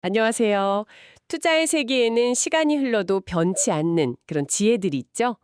안녕하세요. 투자의 세계에는 시간이 흘러도 변치 않는 그런 지혜들이 있죠.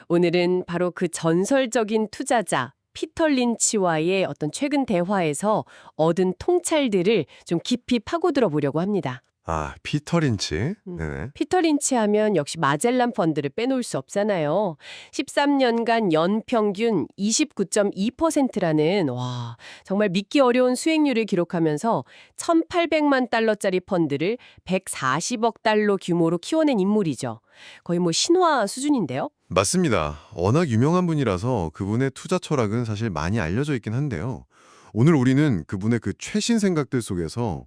오늘은 바로 그 전설적인 투자자 피터 린치와의 어떤 최근 대화에서 얻은 통찰들을 좀 깊이 파고들어 보려고 합니다. 아, 피터 린치. 음. 네네. 피터 린치 하면 역시 마젤란 펀드를 빼놓을 수 없잖아요. 13년간 연평균 29.2%라는 와, 정말 믿기 어려운 수익률을 기록하면서 1,800만 달러짜리 펀드를 140억 달러 규모로 키워낸 인물이죠. 거의 뭐 신화 수준인데요. 맞습니다. 워낙 유명한 분이라서 그분의 투자 철학은 사실 많이 알려져 있긴 한데요. 오늘 우리는 그분의 그 최신 생각들 속에서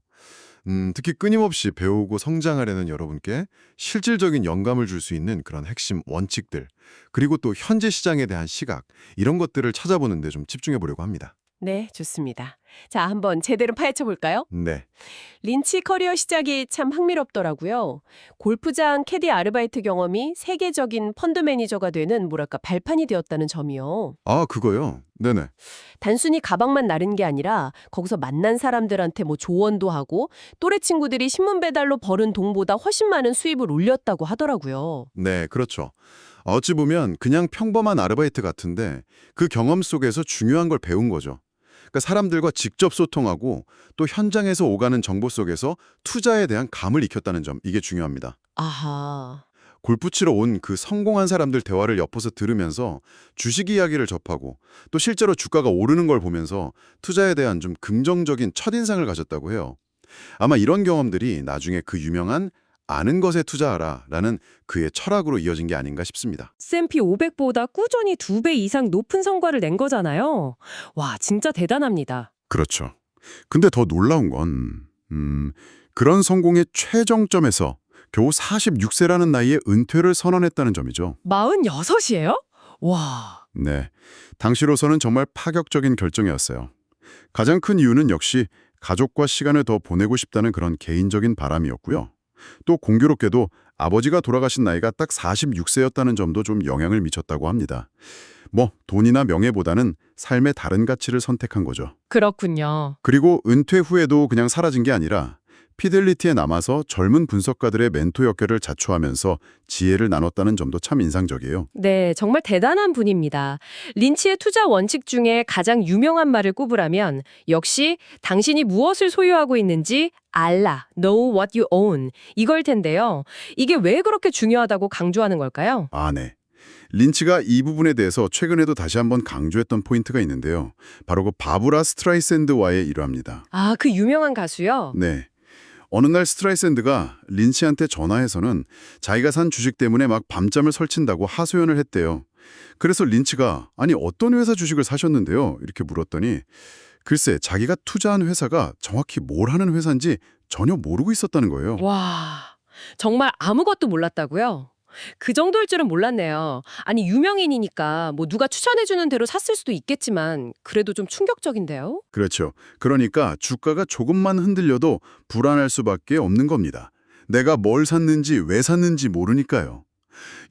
특히 끊임없이 배우고 성장하려는 여러분께 실질적인 영감을 줄 수 있는 그런 핵심 원칙들, 그리고 또 현재 시장에 대한 시각, 이런 것들을 찾아보는 데 좀 집중해 보려고 합니다. 네, 좋습니다. 자, 한번 제대로 파헤쳐 볼까요? 네. 린치 커리어 시작이 참 흥미롭더라고요. 골프장 캐디 아르바이트 경험이 세계적인 펀드 매니저가 되는 뭐랄까 발판이 되었다는 점이요. 아, 그거요? 네네. 단순히 가방만 나른 게 아니라 거기서 만난 사람들한테 뭐 조언도 하고 또래 친구들이 신문 배달로 벌은 돈보다 훨씬 많은 수입을 올렸다고 하더라고요. 네, 그렇죠. 어찌 보면 그냥 평범한 아르바이트 같은데 그 경험 속에서 중요한 걸 배운 거죠. 그러니까 사람들과 직접 소통하고 또 현장에서 오가는 정보 속에서 투자에 대한 감을 익혔다는 점, 이게 중요합니다. 아하. 골프 치러 온 그 성공한 사람들 대화를 엿보서 들으면서 주식 이야기를 접하고 또 실제로 주가가 오르는 걸 보면서 투자에 대한 좀 긍정적인 첫인상을 가졌다고 해요. 아마 이런 경험들이 나중에 그 유명한 아는 것에 투자하라 라는 그의 철학으로 이어진 게 아닌가 싶습니다. S&P 500보다 꾸준히 2배 이상 높은 성과를 낸 거잖아요. 와, 진짜 대단합니다. 그렇죠. 근데 더 놀라운 건 그런 성공의 최정점에서 겨우 46세라는 나이에 은퇴를 선언했다는 점이죠. 46이에요? 와, 네, 당시로서는 정말 파격적인 결정이었어요. 가장 큰 이유는 역시 가족과 시간을 더 보내고 싶다는 그런 개인적인 바람이었고요. 또 공교롭게도 아버지가 돌아가신 나이가 딱 46세였다는 점도 좀 영향을 미쳤다고 합니다. 뭐 돈이나 명예보다는 삶의 다른 가치를 선택한 거죠. 그렇군요. 그리고 은퇴 후에도 그냥 사라진 게 아니라 피델리티에 남아서 젊은 분석가들의 멘토 역할을 자처하면서 지혜를 나눴다는 점도 참 인상적이에요. 네, 정말 대단한 분입니다. 린치의 투자 원칙 중에 가장 유명한 말을 꼽으라면 역시 당신이 무엇을 소유하고 있는지 알라, know what you own 이걸 텐데요. 이게 왜 그렇게 중요하다고 강조하는 걸까요? 아, 네. 린치가 이 부분에 대해서 최근에도 다시 한번 강조했던 포인트가 있는데요. 바로 그 바브라 스트라이샌드와의 일화입니다. 아, 그 유명한 가수요? 네. 어느 날 스트라이샌드가 린치한테 전화해서는 자기가 산 주식 때문에 막 밤잠을 설친다고 하소연을 했대요. 그래서 린치가 아니 어떤 회사 주식을 사셨는데요? 이렇게 물었더니 글쎄 자기가 투자한 회사가 정확히 뭘 하는 회사인지 전혀 모르고 있었다는 거예요. 와, 정말 아무것도 몰랐다고요? 그 정도일 줄은 몰랐네요. 아니, 유명인이니까 뭐 누가 추천해주는 대로 샀을 수도 있겠지만 그래도 좀 충격적인데요? 그렇죠. 그러니까 주가가 조금만 흔들려도 불안할 수밖에 없는 겁니다. 내가 뭘 샀는지 왜 샀는지 모르니까요.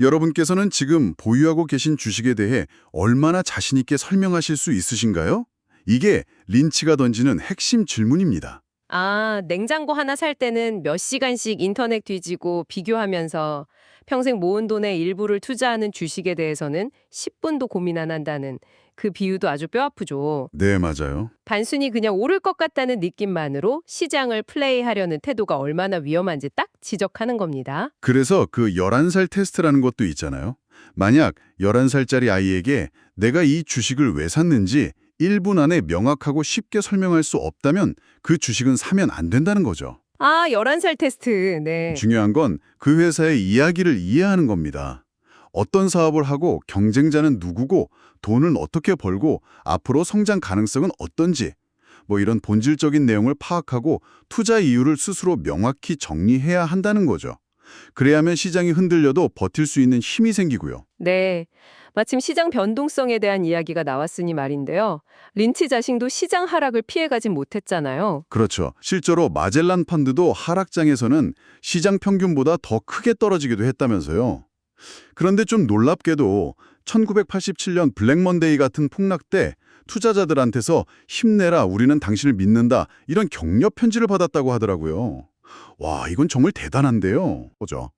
여러분께서는 지금 보유하고 계신 주식에 대해 얼마나 자신 있게 설명하실 수 있으신가요? 이게 린치가 던지는 핵심 질문입니다. 아, 냉장고 하나 살 때는 몇 시간씩 인터넷 뒤지고 비교하면서 평생 모은 돈의 일부를 투자하는 주식에 대해서는 10분도 고민 안 한다는 그 비유도 아주 뼈아프죠. 네, 맞아요. 단순히 그냥 오를 것 같다는 느낌만으로 시장을 플레이하려는 태도가 얼마나 위험한지 딱 지적하는 겁니다. 그래서 그 11살 테스트라는 것도 있잖아요. 만약 11살짜리 아이에게 내가 이 주식을 왜 샀는지 1분 안에 명확하고 쉽게 설명할 수 없다면 그 주식은 사면 안 된다는 거죠. 아, 11살 테스트. 네. 중요한 건 그 회사의 이야기를 이해하는 겁니다. 어떤 사업을 하고 경쟁자는 누구고 돈은 어떻게 벌고 앞으로 성장 가능성은 어떤지 뭐 이런 본질적인 내용을 파악하고 투자 이유를 스스로 명확히 정리해야 한다는 거죠. 그래야만 시장이 흔들려도 버틸 수 있는 힘이 생기고요. 네. 마침 시장 변동성에 대한 이야기가 나왔으니 말인데요. 린치 자신도 시장 하락을 피해가진 못했잖아요. 그렇죠. 실제로 마젤란 펀드도 하락장에서는 시장 평균보다 더 크게 떨어지기도 했다면서요. 그런데 좀 놀랍게도 1987년 블랙먼데이 같은 폭락 때 투자자들한테서 힘내라 우리는 당신을 믿는다 이런 격려 편지를 받았다고 하더라고요. 와, 이건 정말 대단한데요. 보죠.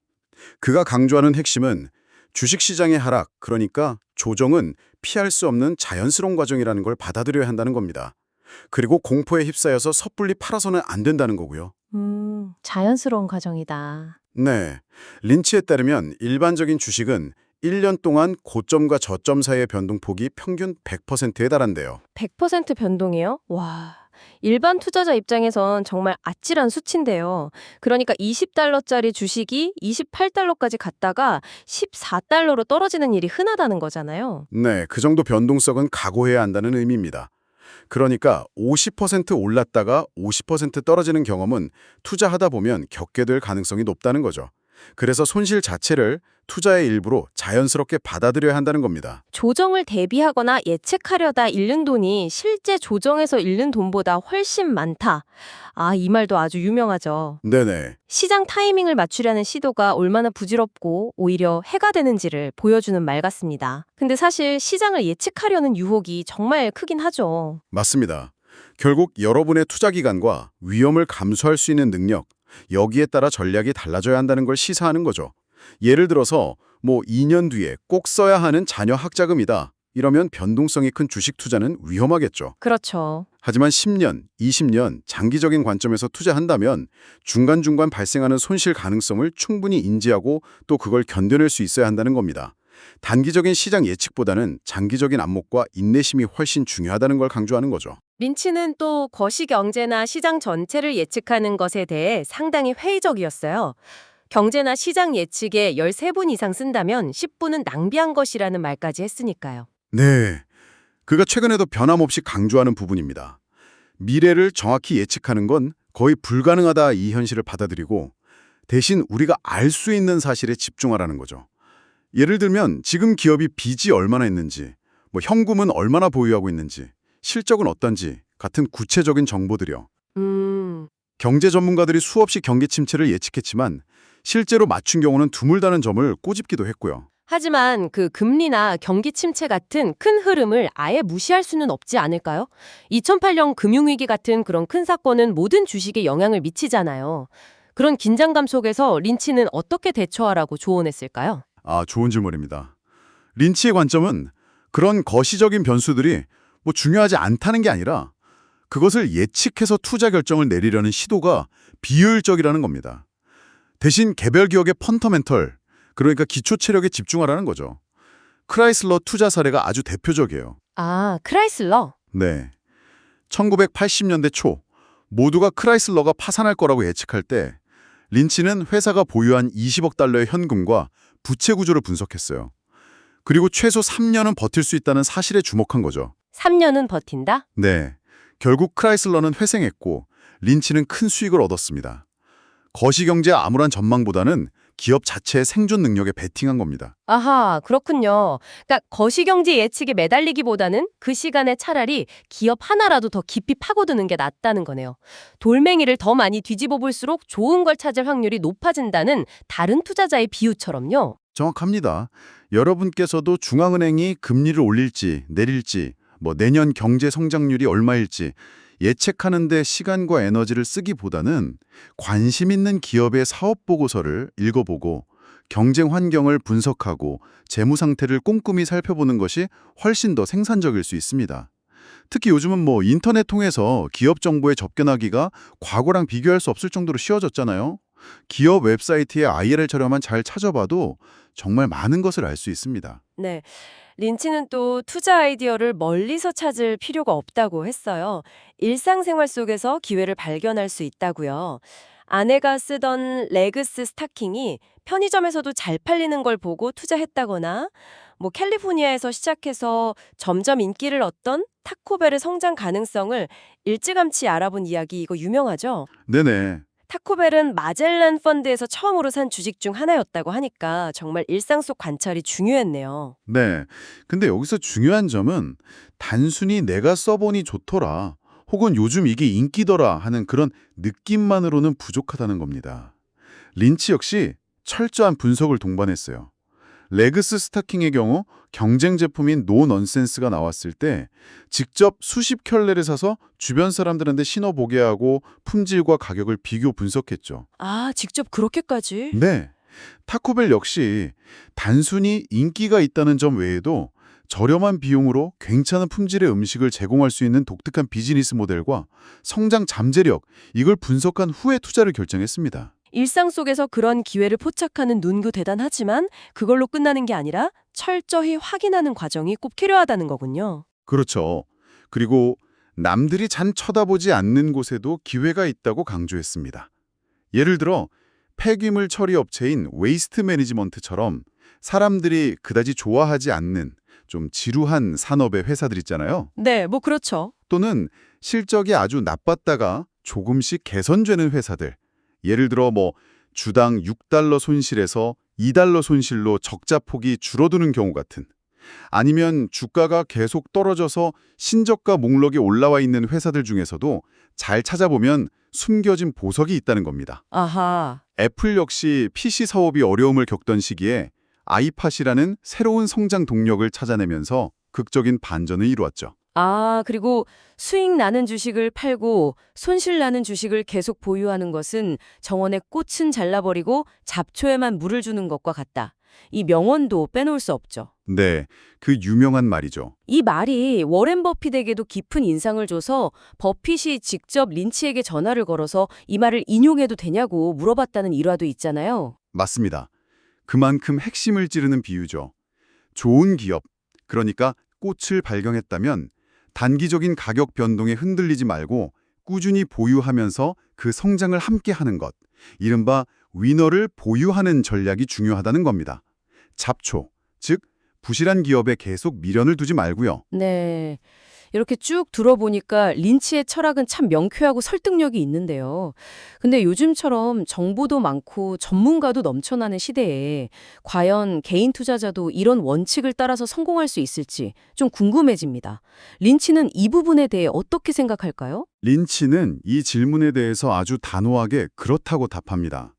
그가 강조하는 핵심은 주식시장의 하락, 그러니까 조정은 피할 수 없는 자연스러운 과정이라는 걸 받아들여야 한다는 겁니다. 그리고 공포에 휩싸여서 섣불리 팔아서는 안 된다는 거고요. 자연스러운 과정이다. 네, 린치에 따르면 일반적인 주식은 1년 동안 고점과 저점 사이의 변동폭이 평균 100%에 달한대요. 100% 변동이요? 와. 일반 투자자 입장에선 정말 아찔한 수치인데요. 그러니까 $20짜리 주식이 $28까지 갔다가 $14로 떨어지는 일이 흔하다는 거잖아요. 네, 그 정도 변동성은 각오해야 한다는 의미입니다. 그러니까 50% 올랐다가 50% 떨어지는 경험은 투자하다 보면 겪게 될 가능성이 높다는 거죠. 그래서 손실 자체를 투자의 일부로 자연스럽게 받아들여야 한다는 겁니다. 조정을 대비하거나 예측하려다 잃는 돈이 실제 조정에서 잃는 돈보다 훨씬 많다. 아, 이 말도 아주 유명하죠. 네네. 시장 타이밍을 맞추려는 시도가 얼마나 부질없고 오히려 해가 되는지를 보여주는 말 같습니다. 근데 사실 시장을 예측하려는 유혹이 정말 크긴 하죠. 맞습니다. 결국 여러분의 투자 기간과 위험을 감수할 수 있는 능력, 여기에 따라 전략이 달라져야 한다는 걸 시사하는 거죠. 예를 들어서 2년 뒤에 꼭 써야 하는 자녀 학자금이다. 이러면 변동성이 큰 주식 투자는 위험하겠죠. 그렇죠. 하지만 10년, 20년 장기적인 관점에서 투자한다면 중간중간 발생하는 손실 가능성을 충분히 인지하고 또 그걸 견뎌낼 수 있어야 한다는 겁니다. 단기적인 시장 예측보다는 장기적인 안목과 인내심이 훨씬 중요하다는 걸 강조하는 거죠. 린치는 또 거시경제나 시장 전체를 예측하는 것에 대해 상당히 회의적이었어요. 경제나 시장 예측에 13분 이상 쓴다면 10분은 낭비한 것이라는 말까지 했으니까요. 네, 그가 최근에도 변함없이 강조하는 부분입니다. 미래를 정확히 예측하는 건 거의 불가능하다 이 현실을 받아들이고 대신 우리가 알 수 있는 사실에 집중하라는 거죠. 예를 들면 지금 기업이 빚이 얼마나 있는지, 현금은 얼마나 보유하고 있는지, 실적은 어떤지 같은 구체적인 정보들이요. 경제 전문가들이 수없이 경기 침체를 예측했지만 실제로 맞춘 경우는 드물다는 점을 꼬집기도 했고요. 하지만 그 금리나 경기 침체 같은 큰 흐름을 아예 무시할 수는 없지 않을까요? 2008년 금융위기 같은 그런 큰 사건은 모든 주식에 영향을 미치잖아요. 그런 긴장감 속에서 린치는 어떻게 대처하라고 조언했을까요? 좋은 질문입니다. 린치의 관점은 그런 거시적인 변수들이 중요하지 않다는 게 아니라 그것을 예측해서 투자 결정을 내리려는 시도가 비효율적이라는 겁니다. 대신 개별 기업의 펀더멘털, 그러니까 기초 체력에 집중하라는 거죠. 크라이슬러 투자 사례가 아주 대표적이에요. 아, 크라이슬러? 네. 1980년대 초 모두가 크라이슬러가 파산할 거라고 예측할 때 린치는 회사가 보유한 $20억 현금과 부채 구조를 분석했어요. 그리고 최소 3년은 버틸 수 있다는 사실에 주목한 거죠. 3년은 버틴다? 네. 결국 크라이슬러는 회생했고 린치는 큰 수익을 얻었습니다. 거시경제의 암울한 전망보다는 기업 자체의 생존 능력에 베팅한 겁니다. 아하, 그렇군요. 그러니까 거시경제 예측에 매달리기보다는 그 시간에 차라리 기업 하나라도 더 깊이 파고드는 게 낫다는 거네요. 돌멩이를 더 많이 뒤집어 볼수록 좋은 걸 찾을 확률이 높아진다는 다른 투자자의 비유처럼요. 정확합니다. 여러분께서도 중앙은행이 금리를 올릴지 내릴지, 내년 경제 성장률이 얼마일지 예측하는 데 시간과 에너지를 쓰기보다는 관심 있는 기업의 사업 보고서를 읽어보고 경쟁 환경을 분석하고 재무 상태를 꼼꼼히 살펴보는 것이 훨씬 더 생산적일 수 있습니다. 특히 요즘은 인터넷 통해서 기업 정보에 접근하기가 과거랑 비교할 수 없을 정도로 쉬워졌잖아요. 기업 웹사이트의 IRL 자료만 잘 찾아봐도 정말 많은 것을 알 수 있습니다. 네. 린치는 또 투자 아이디어를 멀리서 찾을 필요가 없다고 했어요. 일상생활 속에서 기회를 발견할 수 있다고요. 아내가 쓰던 레그스 스타킹이 편의점에서도 잘 팔리는 걸 보고 투자했다거나 캘리포니아에서 시작해서 점점 인기를 얻던 타코벨의 성장 가능성을 일찌감치 알아본 이야기 이거 유명하죠? 네네. 타코벨은 마젤란 펀드에서 처음으로 산 주식 중 하나였다고 하니까 정말 일상 속 관찰이 중요했네요. 네. 근데 여기서 중요한 점은 단순히 내가 써보니 좋더라, 혹은 요즘 이게 인기더라 하는 그런 느낌만으로는 부족하다는 겁니다. 린치 역시 철저한 분석을 동반했어요. 레그스 스타킹의 경우 경쟁 제품인 노 넌센스가 나왔을 때 직접 수십 켤레를 사서 주변 사람들한테 신어보게 하고 품질과 가격을 비교 분석했죠. 아, 직접 그렇게까지? 네. 타코벨 역시 단순히 인기가 있다는 점 외에도 저렴한 비용으로 괜찮은 품질의 음식을 제공할 수 있는 독특한 비즈니스 모델과 성장 잠재력, 이걸 분석한 후에 투자를 결정했습니다. 일상 속에서 그런 기회를 포착하는 눈도 대단하지만 그걸로 끝나는 게 아니라 철저히 확인하는 과정이 꼭 필요하다는 거군요. 그렇죠. 그리고 남들이 잘 쳐다보지 않는 곳에도 기회가 있다고 강조했습니다. 예를 들어 폐기물 처리 업체인 웨이스트 매니지먼트처럼 사람들이 그다지 좋아하지 않는 좀 지루한 산업의 회사들 있잖아요. 네, 뭐 그렇죠. 또는 실적이 아주 나빴다가 조금씩 개선되는 회사들. 예를 들어 주당 6달러 손실에서 2달러 손실로 적자 폭이 줄어드는 경우 같은. 아니면 주가가 계속 떨어져서 신저가 목록에 올라와 있는 회사들 중에서도 잘 찾아보면 숨겨진 보석이 있다는 겁니다. 아하. 애플 역시 PC 사업이 어려움을 겪던 시기에 아이팟이라는 새로운 성장 동력을 찾아내면서 극적인 반전을 이루었죠. 아, 그리고 수익 나는 주식을 팔고 손실 나는 주식을 계속 보유하는 것은 정원의 꽃은 잘라버리고 잡초에만 물을 주는 것과 같다. 이 명언도 빼놓을 수 없죠. 네, 그 유명한 말이죠. 이 말이 워렌 버핏에게도 깊은 인상을 줘서 버핏이 직접 린치에게 전화를 걸어서 이 말을 인용해도 되냐고 물어봤다는 일화도 있잖아요. 맞습니다. 그만큼 핵심을 찌르는 비유죠. 좋은 기업, 그러니까 꽃을 발견했다면 단기적인 가격 변동에 흔들리지 말고 꾸준히 보유하면서 그 성장을 함께 하는 것, 이른바 위너를 보유하는 전략이 중요하다는 겁니다. 잡초, 즉 부실한 기업에 계속 미련을 두지 말고요. 네. 이렇게 쭉 들어보니까 린치의 철학은 참 명쾌하고 설득력이 있는데요. 근데 요즘처럼 정보도 많고 전문가도 넘쳐나는 시대에 과연 개인 투자자도 이런 원칙을 따라서 성공할 수 있을지 좀 궁금해집니다. 린치는 이 부분에 대해 어떻게 생각할까요? 린치는 이 질문에 대해서 아주 단호하게 그렇다고 답합니다.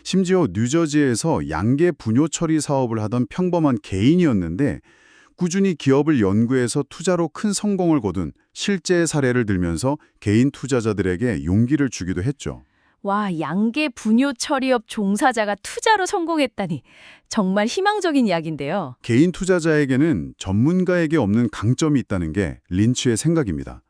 심지어 뉴저지에서 양계 분뇨 처리 사업을 하던 평범한 개인이었는데 꾸준히 기업을 연구해서 투자로 큰 성공을 거둔 실제 사례를 들면서 개인 투자자들에게 용기를 주기도 했죠. 와, 양계 분뇨 처리업 종사자가 투자로 성공했다니 정말 희망적인 이야기인데요. 개인 투자자에게는 전문가에게 없는 강점이 있다는 게 린치의 생각입니다.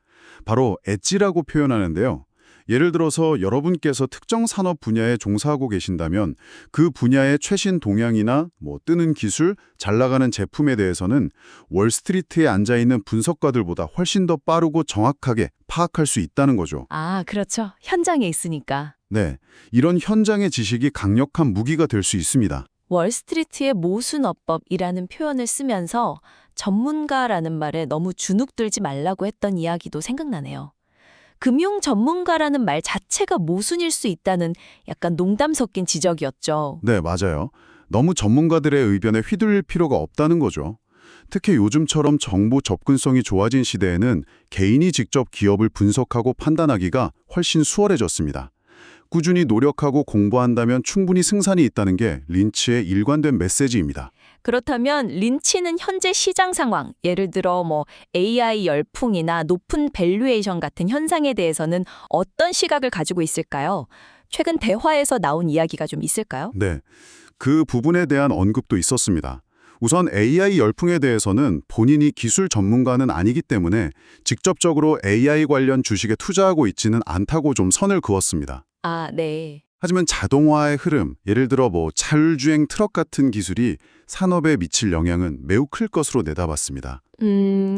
바로 엣지라고 표현하는데요. 예를 들어서 여러분께서 특정 산업 분야에 종사하고 계신다면 그 분야의 최신 동향이나 뜨는 기술, 잘 나가는 제품에 대해서는 월스트리트에 앉아있는 분석가들보다 훨씬 더 빠르고 정확하게 파악할 수 있다는 거죠. 아, 그렇죠. 현장에 있으니까. 네, 이런 현장의 지식이 강력한 무기가 될 수 있습니다. 월스트리트의 모순어법이라는 표현을 쓰면서 전문가라는 말에 너무 주눅들지 말라고 했던 이야기도 생각나네요. 금융 전문가라는 말 자체가 모순일 수 있다는 약간 농담 섞인 지적이었죠. 네, 맞아요. 너무 전문가들의 의견에 휘둘릴 필요가 없다는 거죠. 특히 요즘처럼 정보 접근성이 좋아진 시대에는 개인이 직접 기업을 분석하고 판단하기가 훨씬 수월해졌습니다. 꾸준히 노력하고 공부한다면 충분히 승산이 있다는 게 린치의 일관된 메시지입니다. 그렇다면 린치는 현재 시장 상황, 예를 들어 AI 열풍이나 높은 밸류에이션 같은 현상에 대해서는 어떤 시각을 가지고 있을까요? 최근 대화에서 나온 이야기가 좀 있을까요? 네, 그 부분에 대한 언급도 있었습니다. 우선 AI 열풍에 대해서는 본인이 기술 전문가는 아니기 때문에 직접적으로 AI 관련 주식에 투자하고 있지는 않다고 좀 선을 그었습니다. 아, 네. 하지만 자동화의 흐름, 예를 들어 자율주행 트럭 같은 기술이 산업에 미칠 영향은 매우 클 것으로 내다봤습니다.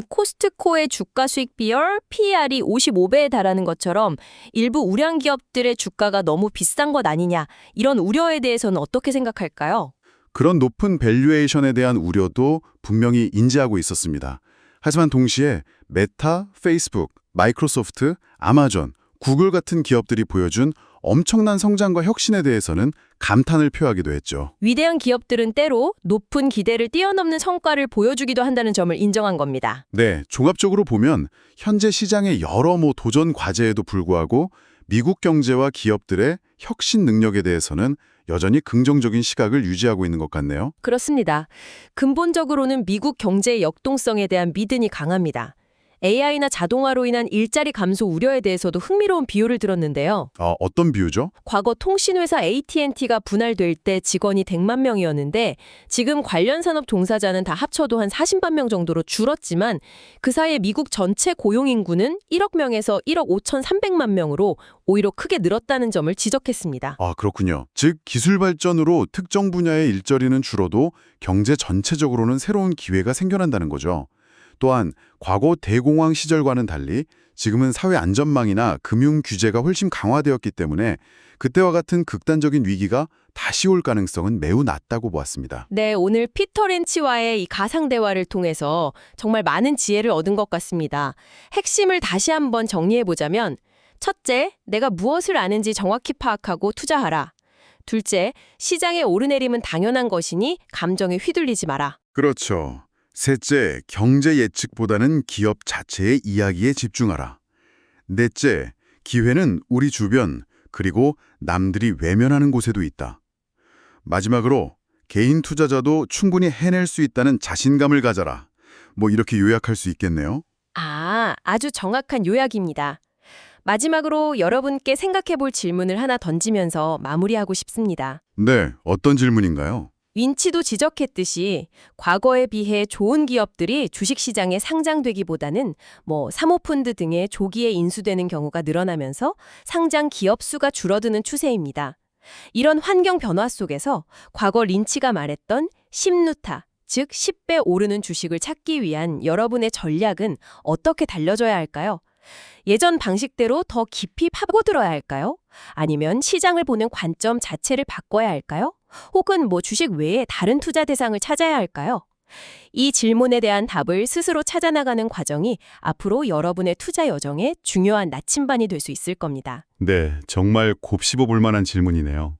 코스트코의 주가 수익 비율 PER이 55배에 달하는 것처럼 일부 우량 기업들의 주가가 너무 비싼 것 아니냐, 이런 우려에 대해서는 어떻게 생각할까요? 그런 높은 밸류에이션에 대한 우려도 분명히 인지하고 있었습니다. 하지만 동시에 메타, 페이스북, 마이크로소프트, 아마존, 구글 같은 기업들이 보여준 엄청난 성장과 혁신에 대해서는 감탄을 표하기도 했죠. 위대한 기업들은 때로 높은 기대를 뛰어넘는 성과를 보여주기도 한다는 점을 인정한 겁니다. 네, 종합적으로 보면 현재 시장의 여러 도전 과제에도 불구하고 미국 경제와 기업들의 혁신 능력에 대해서는 여전히 긍정적인 시각을 유지하고 있는 것 같네요. 그렇습니다. 근본적으로는 미국 경제의 역동성에 대한 믿음이 강합니다. AI나 자동화로 인한 일자리 감소 우려에 대해서도 흥미로운 비유를 들었는데요. 어떤 비유죠? 과거 통신회사 AT&T가 분할될 때 직원이 100만 명이었는데 지금 관련 산업 종사자는 다 합쳐도 한 40만 명 정도로 줄었지만 그 사이에 미국 전체 고용 인구는 1억 명에서 1억 5,300만 명으로 오히려 크게 늘었다는 점을 지적했습니다. 그렇군요. 즉 기술 발전으로 특정 분야의 일자리는 줄어도 경제 전체적으로는 새로운 기회가 생겨난다는 거죠. 또한 과거 대공황 시절과는 달리 지금은 사회 안전망이나 금융 규제가 훨씬 강화되었기 때문에 그때와 같은 극단적인 위기가 다시 올 가능성은 매우 낮다고 보았습니다. 네, 오늘 피터 렌치와의 이 가상 대화를 통해서 정말 많은 지혜를 얻은 것 같습니다. 핵심을 다시 한번 정리해보자면 첫째, 내가 무엇을 아는지 정확히 파악하고 투자하라. 둘째, 시장의 오르내림은 당연한 것이니 감정에 휘둘리지 마라. 그렇죠. 셋째, 경제 예측보다는 기업 자체의 이야기에 집중하라. 넷째, 기회는 우리 주변 그리고 남들이 외면하는 곳에도 있다. 마지막으로 개인 투자자도 충분히 해낼 수 있다는 자신감을 가져라. 이렇게 요약할 수 있겠네요. 아주 정확한 요약입니다. 마지막으로 여러분께 생각해볼 질문을 하나 던지면서 마무리하고 싶습니다. 네, 어떤 질문인가요? 윈치도 지적했듯이 과거에 비해 좋은 기업들이 주식시장에 상장되기보다는 사모펀드 등의 조기에 인수되는 경우가 늘어나면서 상장 기업 수가 줄어드는 추세입니다. 이런 환경 변화 속에서 과거 린치가 말했던 10루타, 즉 10배 오르는 주식을 찾기 위한 여러분의 전략은 어떻게 달려져야 할까요? 예전 방식대로 더 깊이 파고들어야 할까요? 아니면 시장을 보는 관점 자체를 바꿔야 할까요? 혹은 주식 외에 다른 투자 대상을 찾아야 할까요? 이 질문에 대한 답을 스스로 찾아나가는 과정이 앞으로 여러분의 투자 여정에 중요한 나침반이 될 수 있을 겁니다. 네, 정말 곱씹어 볼 만한 질문이네요.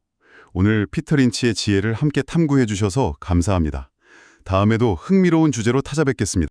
오늘 피터 린치의 지혜를 함께 탐구해 주셔서 감사합니다. 다음에도 흥미로운 주제로 찾아뵙겠습니다.